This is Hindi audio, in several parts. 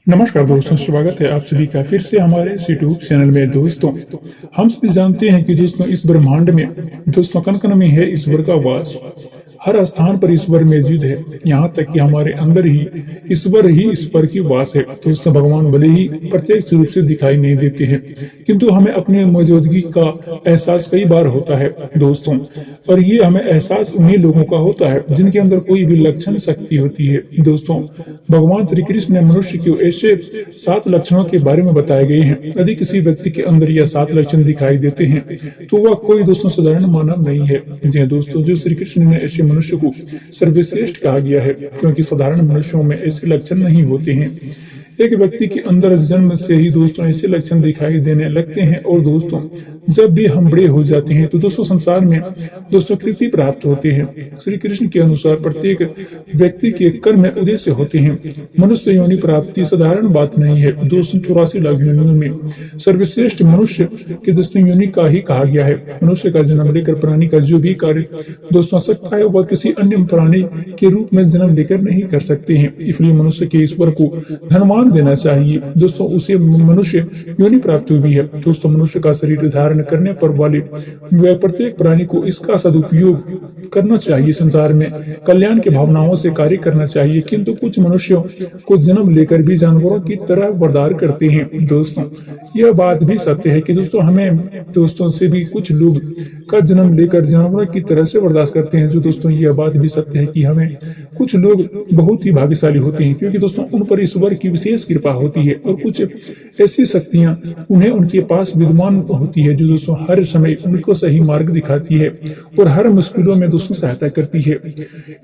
नमस्कार दोस्तों, स्वागत है आप सभी का फिर से हमारे इस यूट्यूब चैनल में। दोस्तों, हम सभी जानते हैं कि दोस्तों इस ब्रह्मांड में दोस्तों कण कण में है ईश्वर का वास। हर स्थान पर ईश्वर मौजूद है, यहाँ तक कि हमारे अंदर ही ईश्वर की वास है। दोस्तों, भगवान भले ही प्रत्यक्ष रूप से दिखाई नहीं देते हैं, किंतु हमें अपनी मौजूदगी का एहसास कई बार होता है दोस्तों। और ये हमें एहसास उन्हीं लोगों का होता है जिनके अंदर कोई भी लक्षण शक्ति होती है। दोस्तों, भगवान श्री कृष्ण ने मनुष्य को ऐसे 7 लक्षणों के बारे में बताए गए हैं। यदि किसी व्यक्ति के अंदर यह 7 लक्षण दिखाई देते हैं तो वह कोई दोस्तों साधारण मानव नहीं है। जी हाँ दोस्तों, जो श्री कृष्ण ने ऐसे मनुष्य को सर्वश्रेष्ठ कहा गया है, क्योंकि साधारण मनुष्यों में ऐसे लक्षण नहीं होते हैं। एक व्यक्ति के अंदर जन्म से ही दोस्तों ऐसे लक्षण दिखाई देने लगते हैं, और दोस्तों जब भी हम बड़े हो जाते हैं तो दोस्तों संसार में दोस्तों कृति प्राप्त होते हैं। श्री कृष्ण के अनुसार प्रत्येक व्यक्ति के कर्म उद्देश्य होते हैं। मनुष्य योनि प्राप्ति साधारण बात नहीं है। दोस्तों 84 लाख योनियों में सर्वश्रेष्ठ मनुष्य के दोस्तों योनि का ही कहा गया है। मनुष्य का जन्म लेकर प्राणी का जो भी कार्य दोस्तों सकता है, वह किसी अन्य प्राणी के रूप में जन्म लेकर नहीं कर सकते हैं। इसलिए मनुष्य के ईश्वर को धन्यवाद देना चाहिए। दोस्तों उसे मनुष्य योनि प्राप्त हुई है। दोस्तों, मनुष्य का शरीर धारण करने पर वाले वह प्रत्येक प्राणी को इसका सदुपयोग करना चाहिए। संसार में कल्याण की भावनाओं से कार्य करना चाहिए, किंतु कुछ मनुष्यों को जन्म लेकर भी जानवरों की तरह बर्ताव करते हैं। दोस्तों, यह बात भी सत्य है कि दोस्तों हमें दोस्तों से भी कुछ लोग का जन्म लेकर जानवरों की तरह से बर्दाश्त करते हैं। जो दोस्तों यह बात भी सत्य है कि हमें कुछ लोग बहुत ही भाग्यशाली होते हैं, क्योंकि दोस्तों उन पर ईश्वर की विशेष कृपा होती है, और कुछ ऐसी शक्तियां उन्हें उनके पास विद्यमान होती है जो दोस्तों हर समय उनको सही मार्ग दिखाती है और हर मुश्किलों में दोस्तों सहायता करती है।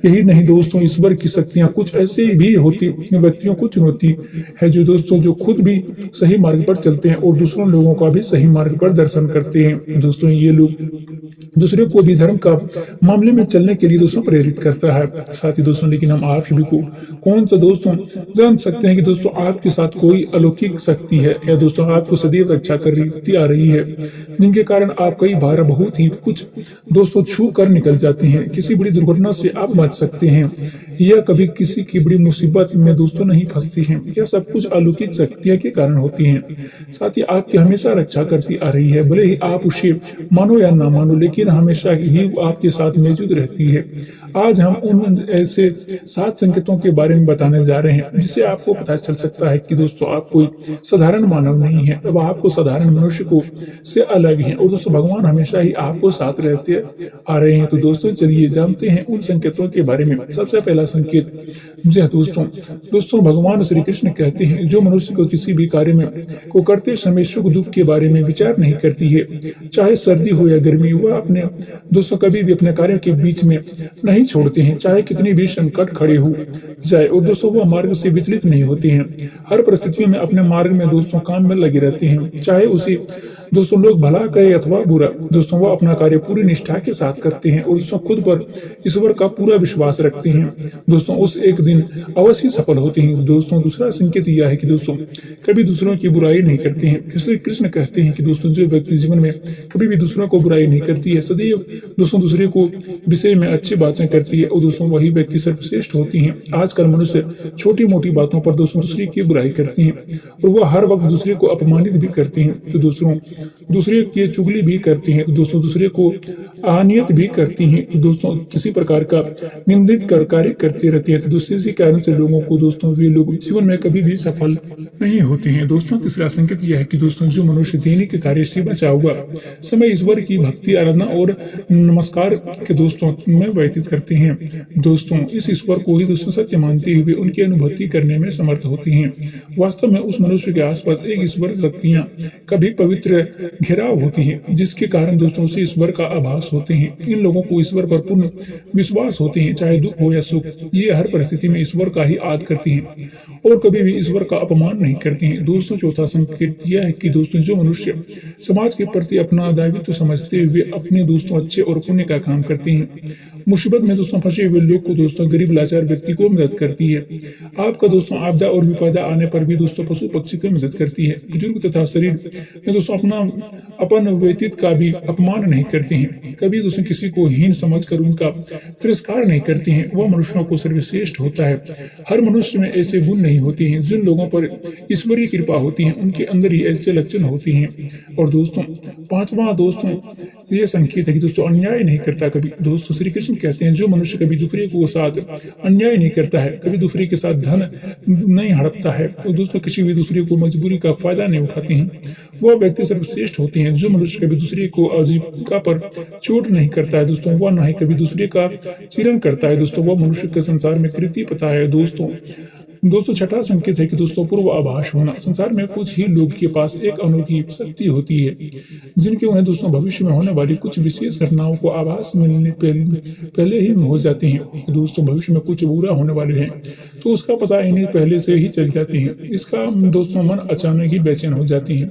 यही नहीं दोस्तों, ईश्वर की शक्तियां कुछ ऐसे भी होती व्यक्तियों को चुनौती है जो दोस्तों जो खुद भी सही मार्ग पर चलते हैं और दूसरों लोगों का भी सही मार्ग पर दर्शन करते हैं। दोस्तों ये लोग दूसरे को भी धर्म का मामले में चलने के लिए दोस्तों प्रेरित करता है। साथ ही दोस्तों लेकिन हम आप सभी को कौन सा दोस्तों जान सकते हैं कि दोस्तों आपके साथ कोई अलौकिक शक्ति है या दोस्तों आपको सदैव रक्षा करती आ रही है, जिनके कारण आप कई बार बहुत ही कुछ दोस्तों छू कर निकल जाते हैं। किसी बड़ी दुर्घटना से आप बच सकते हैं या कभी किसी की बड़ी मुसीबत में दोस्तों नहीं फंसती हैं। यह सब कुछ अलौकिक शक्तियों के कारण होती हैं। साथ ही आपकी हमेशा रक्षा करती आ रही है, भले ही आप उसे मानो या ना मानो, लेकिन हमेशा ही आपके साथ मौजूद रहती है। आज हम उन ऐसे 7 संकेतों के बारे में बताने जा रहे हैं जिससे आपको पता चल सकता है कि दोस्तों आप कोई साधारण मानव नहीं है, अब आपको साधारण मनुष्य को से अलग है, और दोस्तों भगवान हमेशा ही आपको साथ रहते आ रहे हैं। तो दोस्तों चलिए जानते हैं उन संकेतों के बारे में। सबसे पहला संकेत जी दोस्तों भगवान श्री कृष्ण कहते हैं, जो मनुष्य को किसी भी कार्य में को करते समय सुख दुख के बारे में विचार नहीं करती है, चाहे सर्दी हो या गर्मी, वह अपने दोस्तों कभी भी अपने कार्यों के बीच में नहीं छोड़ते हैं, चाहे कितनी भी संकट खड़े हो जाए, और दोस्तों वह मार्ग से विचलित नहीं होते हैं। हर परिस्थितियों में अपने मार्ग में दोस्तों काम में लगे रहते हैं, चाहे उसे दोस्तों लोग भला कहे अथवा बुरा। दोस्तों वह अपना कार्य पूरी निष्ठा के साथ करते हैं और दोस्तों खुद पर ईश्वर का पूरा विश्वास रखते हैं। दोस्तों उस एक दिन अवश्य सफल होते हैं। दोस्तों दूसरा संकेत यह है कि दोस्तों कभी दूसरों की बुराई नहीं करते हैं। श्री कृष्ण कहते हैं कि दोस्तों जो व्यक्ति जीवन में कभी भी दूसरों को बुराई नहीं करती है, सदैव दोस्तों दूसरे को विषय में अच्छी बातें करती है, और दोस्तों वही व्यक्ति सर्वश्रेष्ठ होती हैं। आजकल मनुष्य छोटी मोटी बातों पर दोस्तों दूसरे की बुराई करती हैं, और वह हर वक्त दूसरे को अपमानित भी करती हैं, तो दूसरे की चुगली भी करती हैं, तो दोस्तों दूसरे को अनियत भी करती हैं, तो दोस्तों किसी प्रकार का निंदित कर कार्य करते रहती है। तो दूसरे इसी कारण से लोगों को दोस्तों वे लोग जीवन में कभी भी सफल नहीं होते हैं। दोस्तों तीसरा संकेत यह है कि दोस्तों जो मनुष्य दैनिक कार्य से बचा हुआ समय ईश्वर की भक्ति, आराधना और नमस्कार के दोस्तों में व्यतीत करते हैं, दोस्तों इस ईश्वर को ही दोस्तों सत्य मानते हुए उनकी अनुभूति करने में समर्थ होते हैं। वास्तव में उस मनुष्य के आसपास एक ईश्वर शक्तियां कभी पवित्र घेराव होती है, जिसके कारण दोस्तों उसे ईश्वर का आभास होते हैं। इन लोगों को ईश्वर पर पूर्ण विश्वास होते हैं, चाहे दुख हो या सुख, ये हर परिस्थिति में ईश्वर का ही आदर करती हैं और कभी भी ईश्वर का अपमान नहीं करती हैं। दोस्तों चौथा संकेत यह है कि दोस्तों जो मनुष्य समाज के प्रति अपना दायित्व समझते हुए अपने दोस्तों अच्छे और पुण्य का काम करते हैं, मुसीबत में दोस्तों फंसे हुए लोग को दोस्तों गरीब लाचार व्यक्ति को मदद करती है। आपका दोस्तों आपदा और विपदा आने पर भी दोस्तों पशु पक्षी की मदद करती है। बुजुर्ग तथा शरीर में दोस्तों अपन व्यतीत का भी अपमान नहीं करते हैं, कभी दोस्तों किसी को हीन समझकर उनका तिरस्कार नहीं करते हैं। वह मनुष्यों को सर्वश्रेष्ठ होता है। हर मनुष्य में ऐसे गुण नहीं होते हैं। जिन लोगों पर ईश्वरीय कृपा होती है उनके अंदर ही ऐसे लक्षण होते हैं। और दोस्तों पांचवा दोस्तों ये संकेत है कि दोस्तों अन्याय नहीं करता कभी। दोस्तों श्री कृष्ण कहते हैं जो मनुष्य कभी दूसरे को साथ अन्याय नहीं करता है, कभी दूसरे के साथ धन नहीं हड़पता है, तो दोस्तों किसी भी दूसरे को मजबूरी का फायदा नहीं उठाते हैं, वह व्यक्ति सर्वश्रेष्ठ होते हैं। जो मनुष्य कभी दूसरे को आजीविका पर चोट नहीं करता है दोस्तों, वह ना ही कभी दूसरे का चीरन करता है दोस्तों, वह मनुष्य के संसार में कृति पता है दोस्तों छठा संकेत है कि दोस्तों पूर्व आभास होना। संसार में कुछ ही लोग के पास एक अनोखी शक्ति होती है जिनके उन्हें दोस्तों भविष्य में होने वाली कुछ विशेष घटनाओं को आभास मिलने पहले ही हो जाते हैं। दोस्तों भविष्य में कुछ बुरा होने वाले हैं तो उसका पता इन्हें पहले से ही चल जाते हैं। इसका दोस्तों मन अचानक ही बेचैन हो जाती है।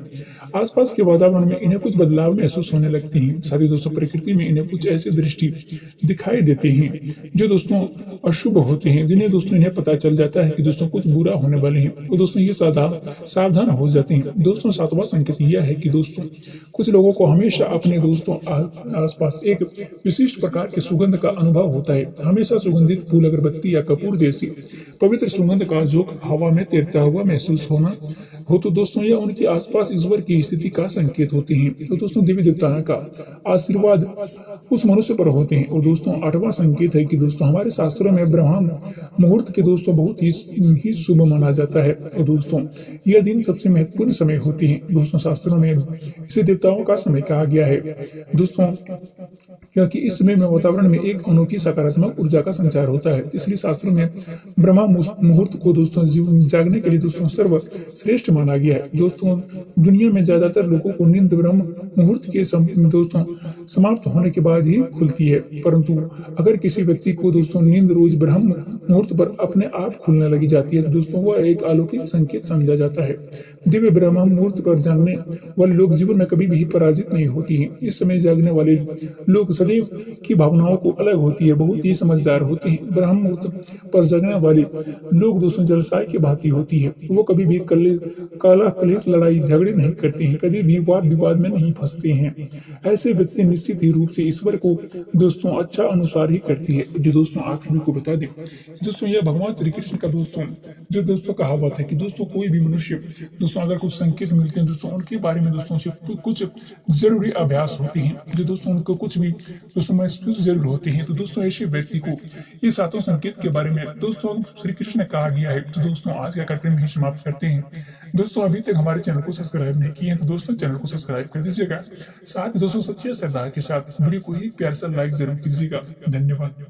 आसपास के वातावरण में इन्हें कुछ बदलाव महसूस होने लगते हैं। साथ ही दोस्तों प्रकृति में इन्हें कुछ ऐसे दृष्टि दिखाई देते हैं जो दोस्तों अशुभ होते हैं, जिन्हें दोस्तों इन्हें पता चल जाता है कि दोस्तों कुछ बुरा होने वाले हैं, तो दोस्तों ये सावधान हो जाते हैं। दोस्तों सातवां संकेत यह है कि दोस्तों कुछ लोगों को हमेशा अपने दोस्तों आसपास एक विशिष्ट प्रकार की सुगंध का अनुभव होता है। हमेशा सुगंधित फूल, अगरबत्ती या कपूर जैसी पवित्र सुगंध का जो हवा में तैरता हुआ महसूस होना हो, तो दोस्तों यह उनके आसपास ईश्वर की स्थिति का संकेत होते हैं। तो दोस्तों देवी देवताओं का आशीर्वाद उस मनुष्य पर होते हैं। और दोस्तों आठवां संकेत है कि दोस्तों हमारे शास्त्रों में ब्रह्म मुहूर्त के दोस्तों बहुत ही शुभ माना जाता है। और दोस्तों यह दिन सबसे महत्वपूर्ण समय होते हैं। दोस्तों शास्त्रों में इसे देवताओं का समय कहा गया है दोस्तों, क्योंकि इस समय में वातावरण में एक अनोखी सकारात्मक ऊर्जा का संचार होता है। इसलिए शास्त्रों में ब्रह्म मुहूर्त को दोस्तों जीवन जागने के लिए दोस्तों सर्वश्रेष्ठ माना गया है। दोस्तों दुनिया में ज्यादातर लोगों को नींद ब्रह्म मुहूर्त के दोस्तों समाप्त होने के बाद ही खुलती है, परंतु अगर किसी व्यक्ति को दोस्तों नींद रोज ब्रह्म मुहूर्त पर अपने आप खुलने लगी जाती है तो दोस्तों वह एक अलौकिक संकेत समझा जाता है। दिव्य ब्रह्म मुहूर्त पर जागने वाले लोग जीवन में कभी भी पराजित नहीं होती हैं। इस समय जागने वाले लोग सदैव की भावनाओं को अलग होती है, बहुत ही समझदार होते हैं। ब्रह्म मुहूर्त पर जागने वाले लोग दोस्तों जलसाय की भांति होती है। वो कभी भी काला कलेश लड़ाई झगड़े नहीं करते हैं, कभी भी वाद विवाद में नहीं फंसते हैं। ऐसे व्यक्ति निश्चित ही रूप से ईश्वर को दोस्तों अच्छा अनुसार ही करती है। जो दोस्तों आप सभी को बता दें दोस्तों यह भगवान श्री कृष्ण का दोस्तों कहावत है कि दोस्तों कोई भी मनुष्य दोस्तों अगर कुछ संकेत मिलते हैं दोस्तों उनके बारे में दोस्तों से कुछ जरूरी अभ्यास होते हैं, जो दोस्तों उनको कुछ भी दोस्तों महसूस जरूर होते हैं। तो दोस्तों ऐसे व्यक्ति को ये सातों संकेत के बारे में दोस्तों श्री कृष्ण ने कहा गया है। तो दोस्तों आज का कार्यक्रम ही समाप्त करते हैं। दोस्तों अभी तक हमारे चैनल को सब्सक्राइब नहीं किए हैं तो दोस्तों चैनल को सब्सक्राइब कर दीजिएगा। साथ ही दोस्तों सच्चे श्रद्धा के साथ वीडियो को ही प्यार से लाइक जरूर कीजिएगा। धन्यवाद।